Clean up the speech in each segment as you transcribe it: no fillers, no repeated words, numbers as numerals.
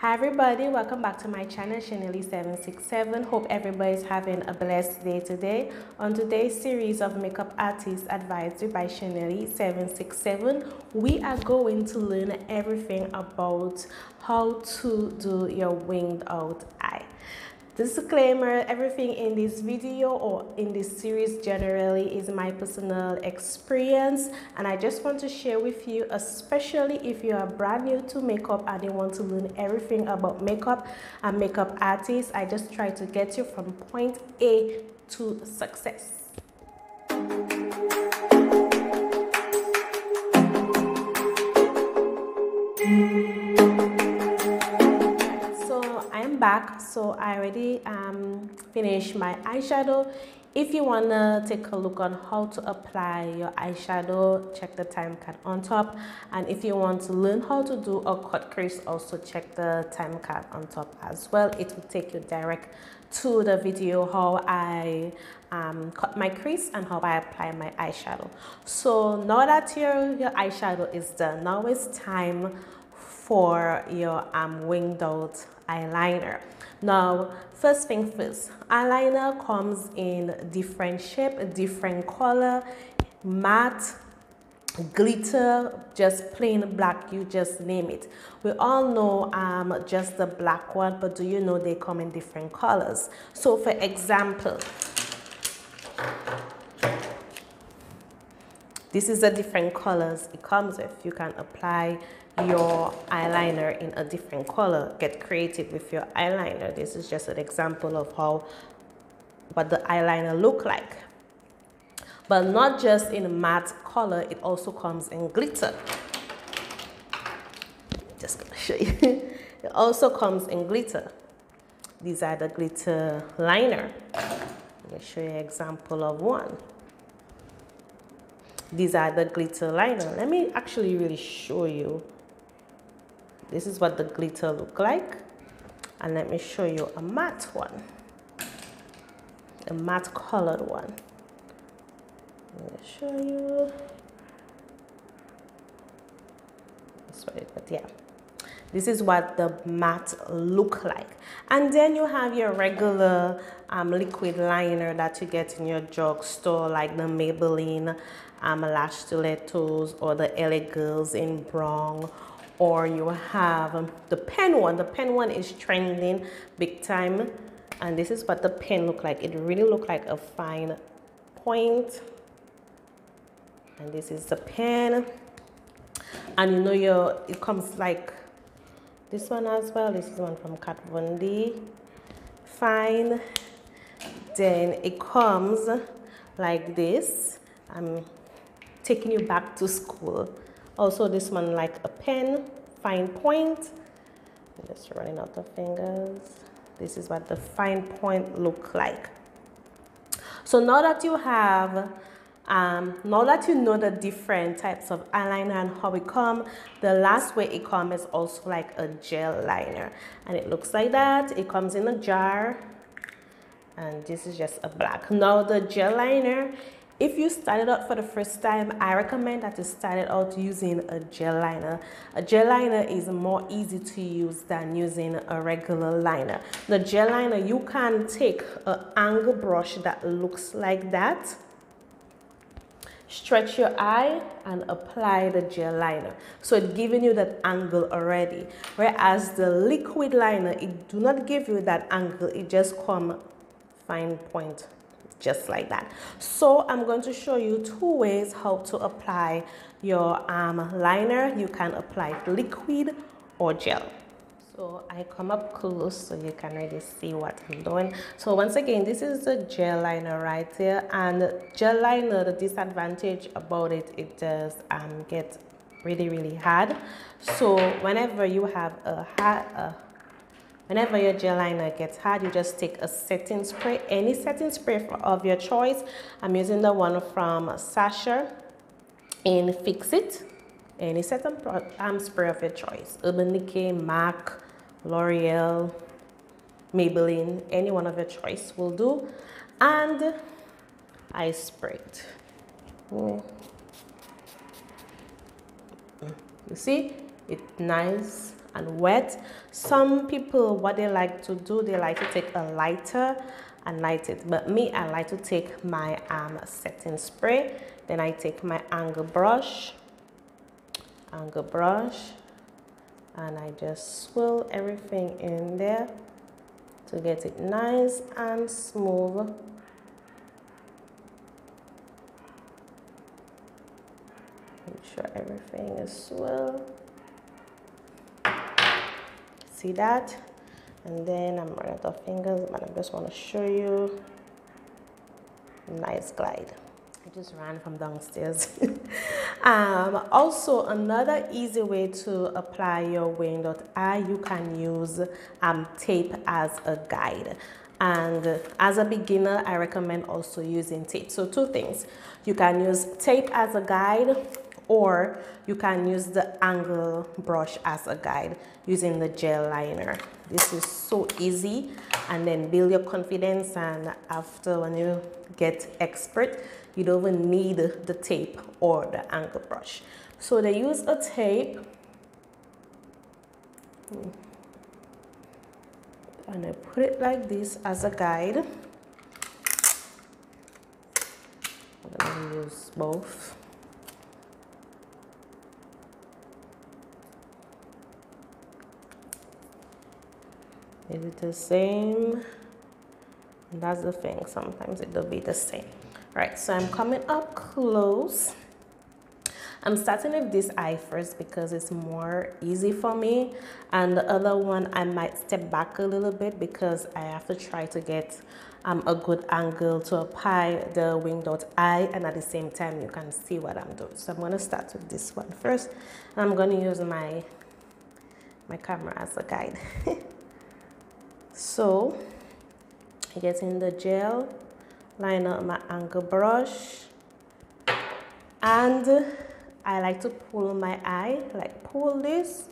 Hi everybody, welcome back to my channel Chanelly767. Hope everybody's having a blessed day today. On today's series of makeup artist advisory by Chanelly767, we are going to learn everything about how to do your winged out eye. Disclaimer, everything in this video or in this series generally is my personal experience, and I just want to share with you, especially if you are brand new to makeup and you want to learn everything about makeup and makeup artists. I just try to get you from point A to success. Back, so I already finished my eyeshadow. If you want to take a look on how to apply your eyeshadow, check the time card on top, and if you want to learn how to do a cut crease, also check the time card on top as well. It will take you direct to the video how I cut my crease and how I apply my eyeshadow. So now that your eyeshadow is done, now it's time for your winged out eyeliner. Now, first thing first, eyeliner comes in different shape, different color, matte, glitter, just plain black, you just name it. We all know just the black one, but do you know they come in different colors? So for example, this is the different colors it comes with. You can apply your eyeliner in a different color. Get creative with your eyeliner. This is just an example of what the eyeliner look like. But not just in matte color, it also comes in glitter. Just gonna show you. It also comes in glitter. These are the glitter liner. Let me show you an example of one. These are the glitter liner. Let me actually really show you. This is what the glitter look like. And let me show you a matte one. A matte colored one. Let me show you. But yeah. This is what the matte look like. And then you have your regular liquid liner that you get in your drugstore, like the Maybelline Lash Stilettos or the LA Girls in brown. Or you have the pen one. The pen one is trending big time. And this is what the pen look like. It really look like a fine point. And this is the pen. And you know it comes like this one as well. This is one from Kat Von D. Fine. Then it comes like this. I'm taking you back to school. Also this one like a pen, fine point. I'm just running out of fingers. This is what the fine point look like. So now that you have now that you know the different types of eyeliner and how it come, the last way it comes is also like a gel liner. And it looks like that. It comes in a jar. And this is just a black. Now the gel liner, if you started out for the first time, I recommend that you started out using a gel liner. A gel liner is more easy to use than using a regular liner. The gel liner, you can take an angle brush that looks like that, stretch your eye and apply the gel liner. So it's giving you that angle already. Whereas the liquid liner, it do not give you that angle. It just come fine point, just like that. So I'm going to show you two ways how to apply your liner. You can apply liquid or gel. So I come up close so you can really see what I'm doing. So once again, this is the gel liner right here. And gel liner, the disadvantage about it, it does get really hard. So whenever you have whenever your gel liner gets hard, you just take a setting spray, any setting spray of your choice. I'm using the one from Sasha in Fix It. Any setting spray of your choice. Urban Decay, MAC, L'Oreal, Maybelline, any one of your choice will do. And I spray it. You see, it's nice and wet. Some people, what they like to do, they like to take a lighter and light it, but me, I like to take my setting spray. Then I take my angle brush, and I just swirl everything in there to get it nice and smooth. Make sure everything is swirled. See that? And then I'm running out of fingers, but I just want to show you. Nice glide. I just ran from downstairs. Also, another easy way to apply your wing.I, you can use tape as a guide. And as a beginner, I recommend also using tape. So two things. You can use tape as a guide, or you can use the angle brush as a guide using the gel liner. This is so easy, and then build your confidence, and after, when you get expert, you don't even need the tape or the angle brush. So they use a tape, and I put it like this as a guide. I'm gonna use both. Is it the same? And that's the thing, sometimes it'll be the same. Right, so I'm coming up close. I'm starting with this eye first because it's more easy for me, and the other one I might step back a little bit because I have to try to get a good angle to apply the wing.I, and at the same time you can see what I'm doing. So I'm going to start with this one first, and I'm going to use my camera as a guide. So I get in the gel, line up my angle brush, and I like to pull my eye, like pull this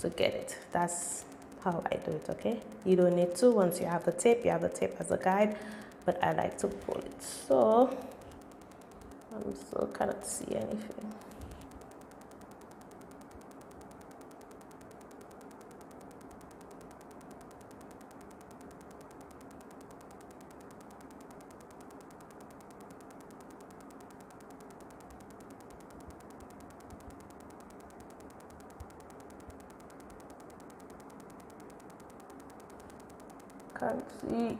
to get it. That's how I do it, okay? You don't need to. Once you have the tape as a guide, but I like to pull it. So I'm still cannot see anything. Can't see.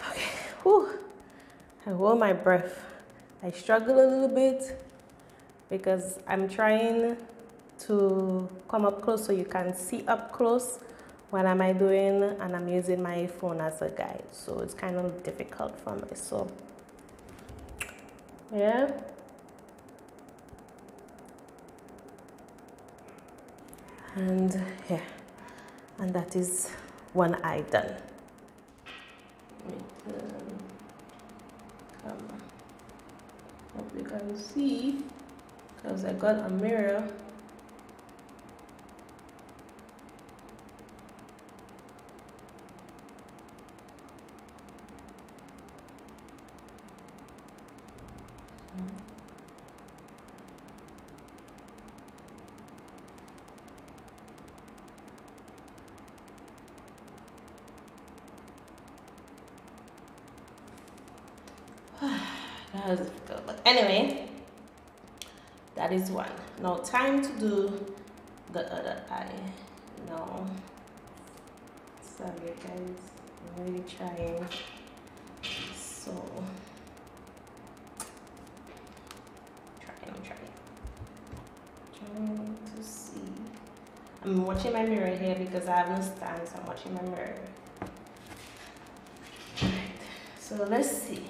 Okay, whew. I hold my breath. I struggle a little bit because I'm trying to come up close so you can see up close what am I doing, and I'm using my phone as a guide, so it's kind of difficult for me. So yeah, and yeah, and that is one eye done. Hope you can see, because I got a mirror. That was difficult, but anyway, that is one. Now time to do the other eye. No, sorry guys, I'm really trying. So I'm trying to see. I'm watching my mirror here because I have no stand, so I'm watching my mirror. Right. So let's see.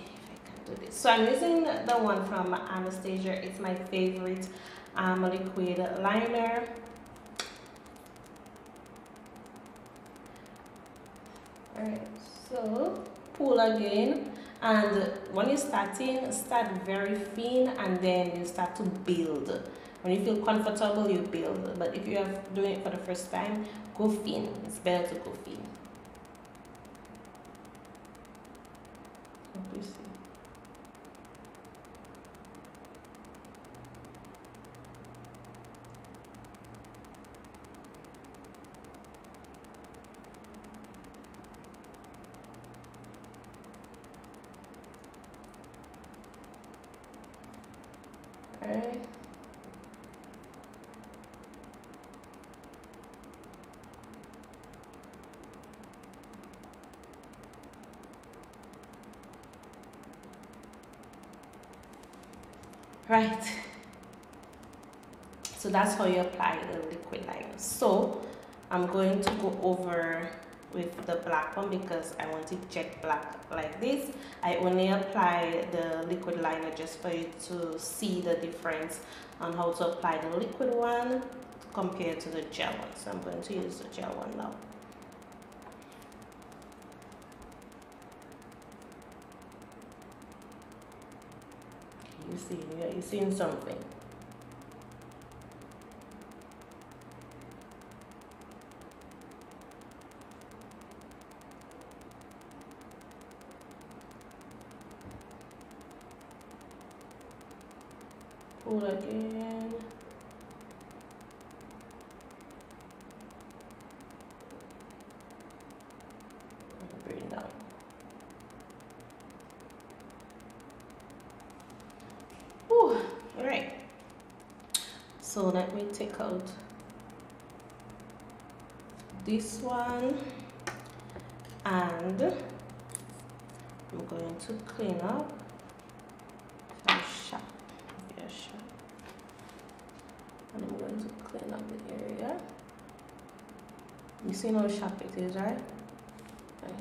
Do this. So I'm using the one from Anastasia. It's my favorite liquid liner. Alright, so pull again, And when you're starting, start very thin and then you start to build. When you feel comfortable, you build. But if you are doing it for the first time, go thin. It's better to go thin. Hope you see. Alright. Right, so that's how you apply the liquid liner. So I'm going to go over with the black one because I want it jet black like this. I only apply the liquid liner just for you to see the difference on how to apply the liquid one compared to the gel one. So I'm going to use the gel one now. You see, you're seeing something. Pull again. Bring it down. All right. So let me take out this one and I'm going to clean up. Very sharp. Very sharp. And I'm going to clean up the area. You see how sharp it is, right? Okay.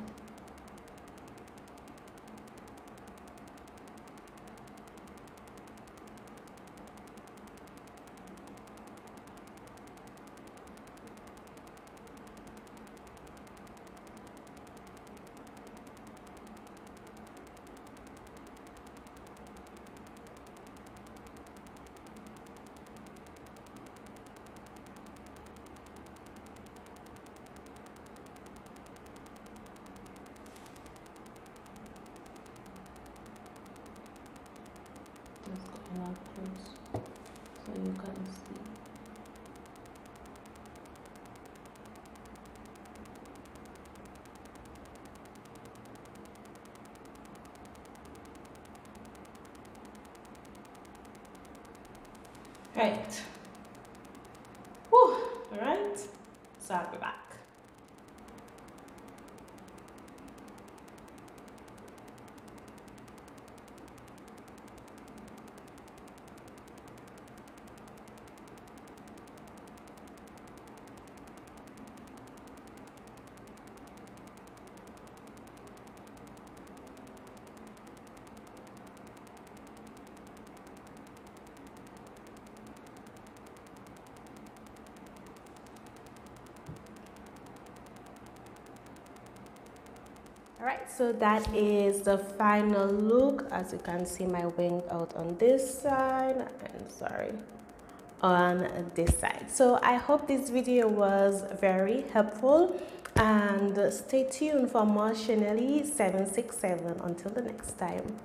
Just going up close so you can see. Right. Whew. All right. So I'll be back. Alright, so that is the final look. As you can see, my wing out on this side and sorry, on this side. So I hope this video was very helpful and stay tuned for more Chanel 767 until the next time.